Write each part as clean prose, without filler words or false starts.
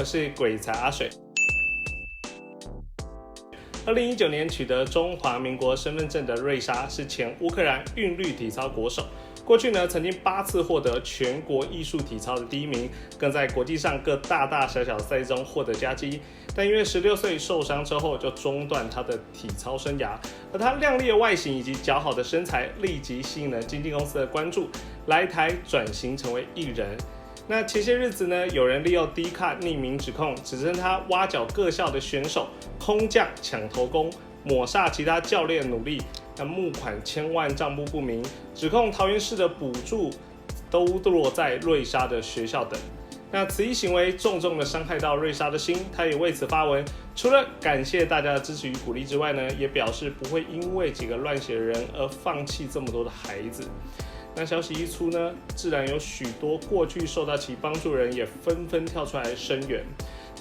是鬼才阿水。2019年取得中华民国身份证的瑞莎是前乌克兰韵律体操国手，过去呢曾经8次获得全国艺术体操的第1名，更在国际上各大大小小赛中获得佳绩。但因为16岁受伤之后就中断他的体操生涯，而他亮丽的外形以及姣好的身材立即吸引了经纪公司的关注，来台转型成为艺人。那前些日子呢，有人利用 Dcard 匿名指控，指称他挖角各校的选手，空降抢头功，抹煞其他教练努力，募款千万账目不明，指控桃园市的补助都落在瑞莎的学校等。那此一行为重重的伤害到瑞莎的心，他也为此发文，除了感谢大家的支持与鼓励之外呢，也表示不会因为几个乱写的人而放弃这么多的孩子。那消息一出呢，自然有许多过去受到其帮助的人也纷纷跳出来声援。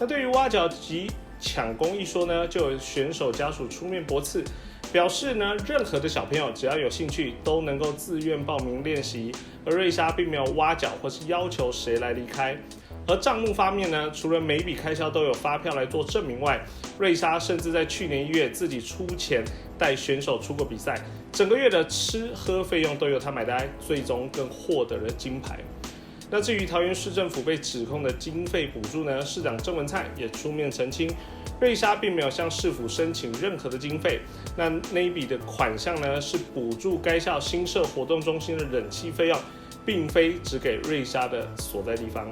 那对于挖角及抢功一说呢，就有选手家属出面驳斥，表示呢，任何的小朋友只要有兴趣都能够自愿报名练习，而瑞莎并没有挖角或是要求谁来离开。而账目方面呢，除了每笔开销都有发票来做证明外，瑞莎甚至在去年1月自己出钱带选手出国比赛，整个月的吃喝费用都由他买单，最终更获得了金牌。那至于桃园市政府被指控的经费补助呢，市长郑文灿也出面澄清，瑞莎并没有向市府申请任何的经费，那一笔的款项呢，是补助该校新设活动中心的冷气费用，并非只给瑞莎的所在地方。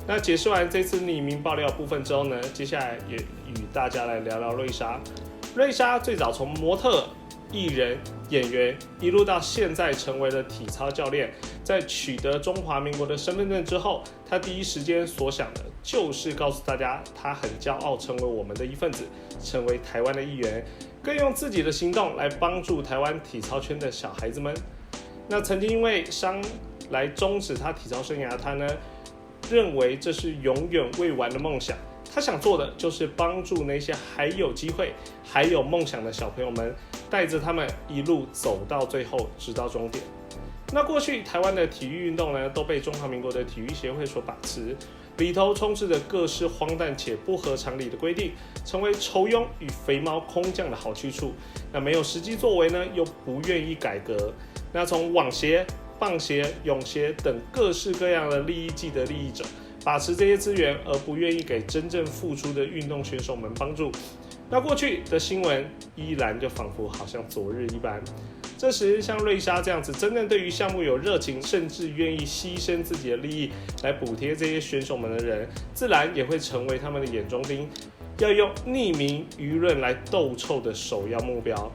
那解释完这次匿名爆料部分之后呢，接下来也与大家来聊聊瑞莎。瑞莎最早从模特、艺人、演员一路到现在成为了体操教练，在取得中华民国的身份证之后，他第一时间所想的就是告诉大家，他很骄傲成为我们的一份子，成为台湾的一员，更用自己的行动来帮助台湾体操圈的小孩子们。那曾经因为伤来终止他体操生涯，他呢认为这是永远未完的梦想，他想做的就是帮助那些还有机会、还有梦想的小朋友们，带着他们一路走到最后，直到终点。那过去台湾的体育运动呢，都被中华民国的体育协会所把持，里头充斥着各式荒诞且不合常理的规定，成为酬庸与肥猫空降的好去处。那没有实际作为呢，又不愿意改革。那从网协、棒协、泳协等各式各样的利益既得利益者把持这些资源，而不愿意给真正付出的运动选手们帮助。那过去的新闻依然就仿佛好像昨日一般。这时像瑞莎这样子真正对于项目有热情，甚至愿意牺牲自己的利益来补贴这些选手们的人，自然也会成为他们的眼中钉，要用匿名舆论来斗臭的首要目标。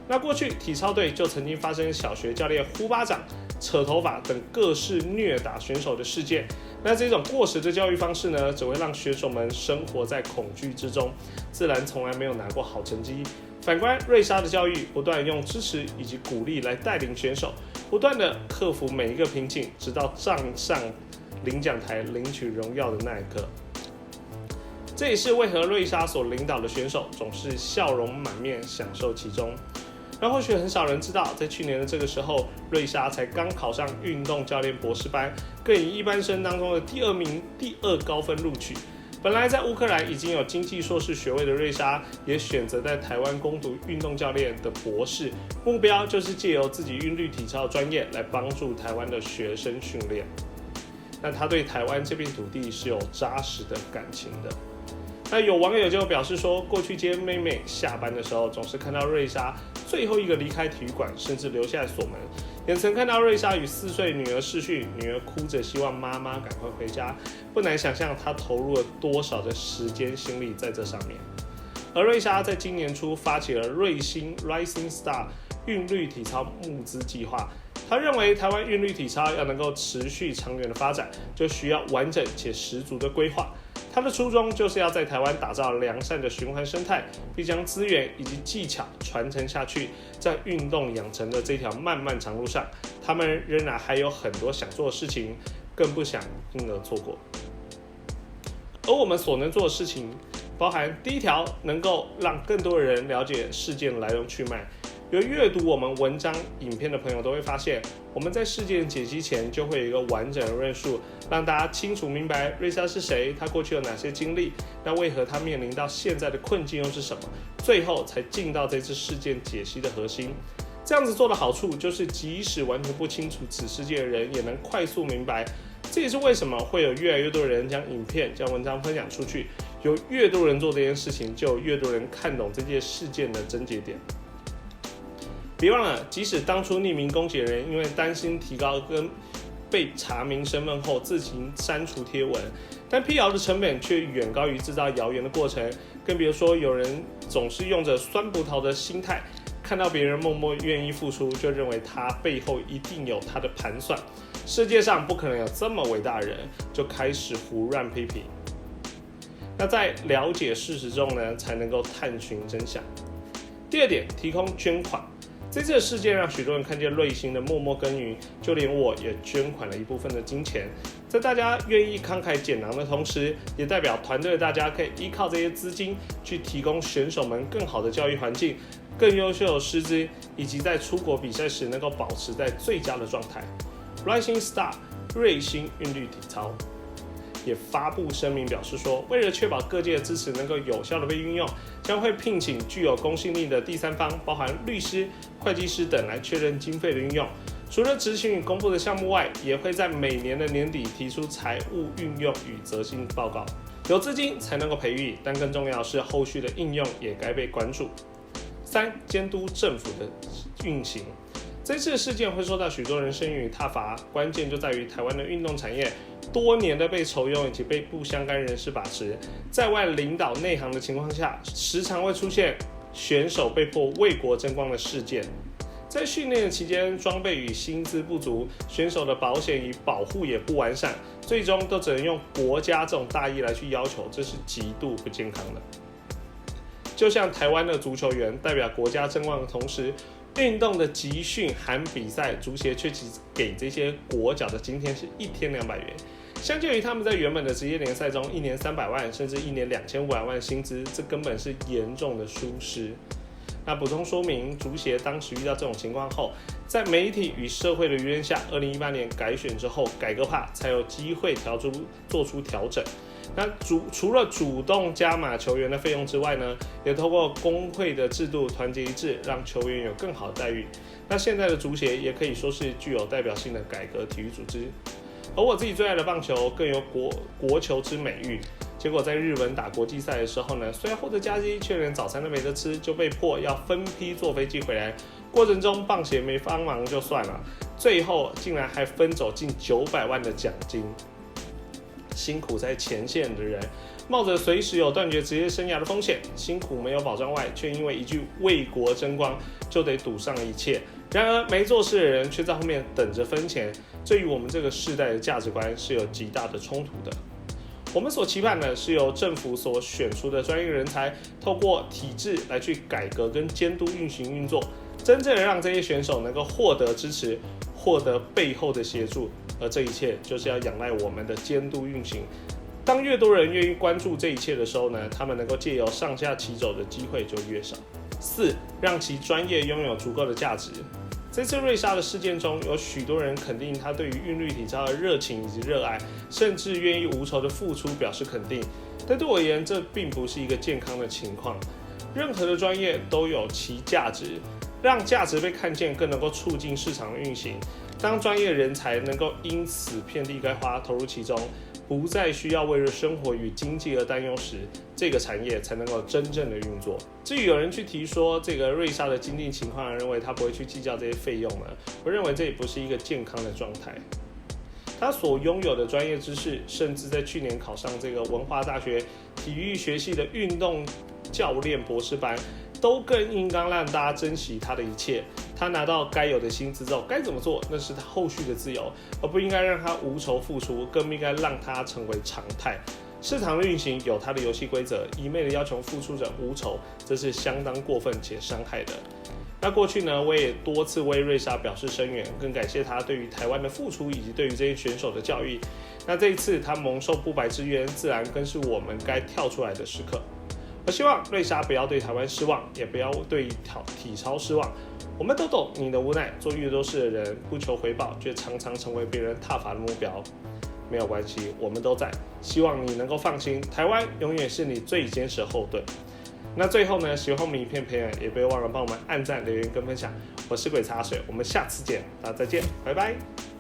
那过去体操队就曾经发生小学教练呼巴掌、扯头发等各式虐打选手的事件。那这种过时的教育方式呢，只会让选手们生活在恐惧之中，自然从来没有拿过好成绩。反观瑞莎的教育，不断用支持以及鼓励来带领选手，不断的克服每一个瓶颈，直到站上领奖台领取荣耀的那一刻。这也是为何瑞莎所领导的选手总是笑容满面，享受其中。那或许很少人知道，在去年的这个时候，瑞莎才刚考上运动教练博士班，更以一般生当中的第2名、第2高分录取。本来在乌克兰已经有经济硕士学位的瑞莎，也选择在台湾攻读运动教练的博士，目标就是借由自己韵律体操专业来帮助台湾的学生训练。那他对台湾这片土地是有扎实的感情的。那有网友就表示说，过去接妹妹下班的时候，总是看到瑞莎最后一个离开体育馆，甚至留下来锁门。也曾看到瑞莎与4岁女儿视讯，女儿哭着希望妈妈赶快回家，不难想象她投入了多少的时间心力在这上面。而瑞莎在今年初发起了瑞星 Rising Star 韵律体操募资计划，他认为台湾韵律体操要能够持续长远的发展，就需要完整且十足的规划。他的初衷就是要在台湾打造良善的循环生态，并将资源以及技巧传承下去。在运动养成的这条漫漫长路上，他们仍然还有很多想做的事情，更不想因而错过。而我们所能做的事情，包含第一条，能够让更多的人了解事件的来龙去脉，有阅读我们文章、影片的朋友都会发现，我们在事件解析前就会有一个完整的论述，让大家清楚明白瑞莎是谁，她过去有哪些经历，那为何她面临到现在的困境又是什么，最后才进到这次事件解析的核心。这样子做的好处就是，即使完全不清楚此事件的人，也能快速明白。这也是为什么会有越来越多的人将影片、将文章分享出去。有越多人做这件事情，就有越多人看懂这件事件的症结点。别忘了，即使当初匿名攻击的人因为担心提高跟被查明身份后自行删除贴文，但辟谣的成本却远高于制造谣言的过程。更别说有人总是用着酸葡萄的心态，看到别人默默愿意付出，就认为他背后一定有他的盘算。世界上不可能有这么伟大的人，就开始胡乱批评。那在了解事实中呢，才能够探寻真相。第二点，提供捐款。这次的事件让许多人看见瑞星的默默耕耘，就连我也捐款了一部分的金钱。在大家愿意慷慨解囊的同时，也代表团队的大家可以依靠这些资金去提供选手们更好的教育环境、更优秀的师资，以及在出国比赛时能够保持在最佳的状态。Rising Star 瑞星韵律体操也发布声明表示说，为了确保各界的支持能够有效的被运用，将会聘请具有公信力的第三方，包含律师、会计师等来确认经费的运用。除了执行与公布的项目外，也会在每年的年底提出财务运用与责信报告。有资金才能够培育，但更重要的是后续的应用也该被关注。3. 监督政府的运行。这次的事件会受到许多人声誉挞伐，关键就在于台湾的运动产业多年的被酬庸以及被不相干人士把持，在外领导内行的情况下，时常会出现选手被迫为国争光的事件。在训练期间，装备与薪资不足，选手的保险与保护也不完善，最终都只能用国家这种大义来去要求，这是极度不健康的。就像台湾的足球员代表国家争光的同时，运动的集训含比赛，足协却只给这些国脚的津贴是1天200元，相较于他们在原本的职业联赛中1年300万甚至1年2500万薪资，这根本是严重的疏失。那补充说明，足协当时遇到这种情况后，在媒体与社会的舆论下，2018年改选之后，改革派才有机会做出调整。那除了主动加码球员的费用之外呢，也透过工会的制度团结一致，让球员有更好的待遇。那现在的足协也可以说是具有代表性的改革体育组织。而我自己最爱的棒球更有国球之美誉。结果在日本打国际赛的时候呢，虽然获得佳绩，却连早餐都没得吃，就被迫要分批坐飞机回来。过程中棒协没帮忙就算了，最后竟然还分走近900万的奖金。辛苦在前线的人，冒着随时有断绝职业生涯的风险，辛苦没有保障外，却因为一句为国争光就得赌上一切。然而没做事的人却在后面等着分钱，这与我们这个世代的价值观是有极大的冲突的。我们所期盼的是由政府所选出的专业人才，透过体制来去改革跟监督运行运作，真正的让这些选手能够获得支持，获得背后的协助。而这一切就是要仰赖我们的监督运行。当越多人愿意关注这一切的时候呢，他们能够借由上下其手的机会就越少。4. 让其专业拥有足够的价值。这次瑞莎的事件中，有许多人肯定他对于韵律体操的热情以及热爱，甚至愿意无酬的付出表示肯定。但对我而言，这并不是一个健康的情况。任何的专业都有其价值，让价值被看见，更能够促进市场的运行。当专业人才能够因此遍地开花，投入其中，不再需要为了生活与经济而担忧时，这个产业才能够真正的运作。至于有人去提说这个瑞莎的经济情况，认为他不会去计较这些费用呢？我认为这也不是一个健康的状态。他所拥有的专业知识，甚至在去年考上这个文化大学体育学系的运动教练博士班，都更应当让大家珍惜他的一切。他拿到该有的薪资之后，该怎么做那是他后续的自由，而不应该让他无酬付出，更不应该让他成为常态。市场的运行有它的游戏规则，一昧的要求付出者无酬，这是相当过分且伤害的。那过去呢，我也多次为瑞莎表示声援，更感谢他对于台湾的付出以及对于这些选手的教育。那这一次他蒙受不白之冤，自然更是我们该跳出来的时刻。我希望瑞莎不要对台湾失望，也不要对体操失望。我们都懂你的无奈，做越多事的人不求回报，却常常成为别人挞伐的目标。没有关系，我们都在。希望你能够放心，台湾永远是你最坚实的后盾。那最后呢，喜欢我们影片朋友也别忘了帮我们按赞、留言跟分享。我是鬼茶水，我们下次见，大家再见，拜拜。